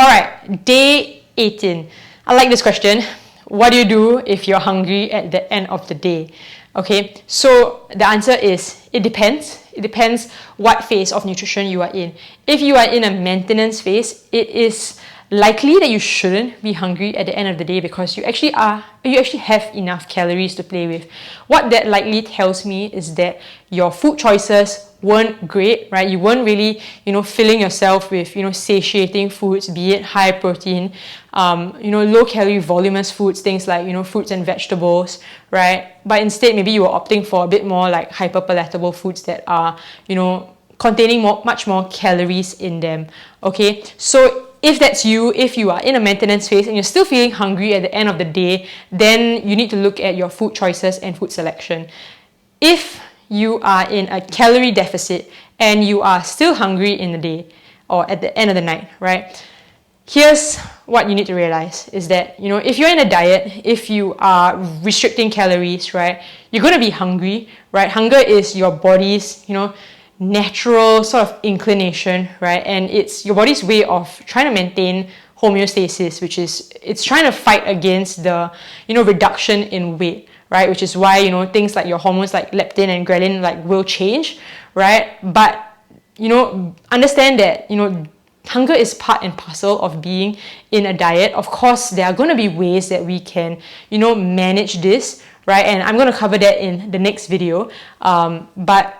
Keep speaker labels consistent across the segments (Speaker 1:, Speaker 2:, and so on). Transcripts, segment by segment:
Speaker 1: All right, day 18. I like this question. What do you do if you're hungry at the end of the day? Okay, so the answer is it depends. It depends what phase of nutrition you are in. If you are in a maintenance phase, it is likely that you shouldn't be hungry at the end of the day because you actually have enough calories to play with. What that likely tells me is that your food choices weren't great, right? You weren't really, filling yourself with, satiating foods, be it high protein, low calorie voluminous foods, things like, fruits and vegetables, right? But instead, maybe you were opting for a bit more like hyper palatable foods that are, containing much more calories in them. Okay, so if that's you, if you are in a maintenance phase and you're still feeling hungry at the end of the day, then you need to look at your food choices and food selection. If you are in a calorie deficit and you are still hungry in the day or at the end of the night, right? Here's what you need to realize is that, if you're in a diet, if you are restricting calories, right, you're going to be hungry, right? Hunger is your body's, natural sort of inclination, right? And it's your body's way of trying to maintain homeostasis, which is it's trying to fight against the, reduction in weight, right? Which is why, things like your hormones like leptin and ghrelin like will change, right? But, understand that, hunger is part and parcel of being in a diet. Of course, there are going to be ways that we can, manage this, right? And I'm going to cover that in the next video. But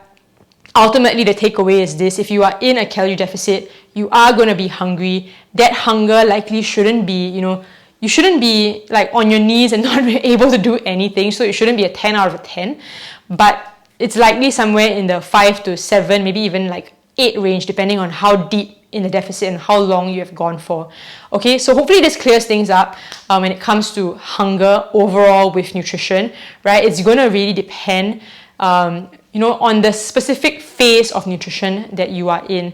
Speaker 1: ultimately, the takeaway is this: if you are in a calorie deficit, you are going to be hungry. That hunger likely shouldn't be, you shouldn't be like on your knees and not able to do anything. So it shouldn't be a 10 out of a 10. But it's likely somewhere in the 5 to 7, maybe even like 8 range, depending on how deep in the deficit and how long you have gone for. Okay, so hopefully this clears things up when it comes to hunger overall with nutrition, right? It's going to really depend on the specific phase of nutrition that you are in.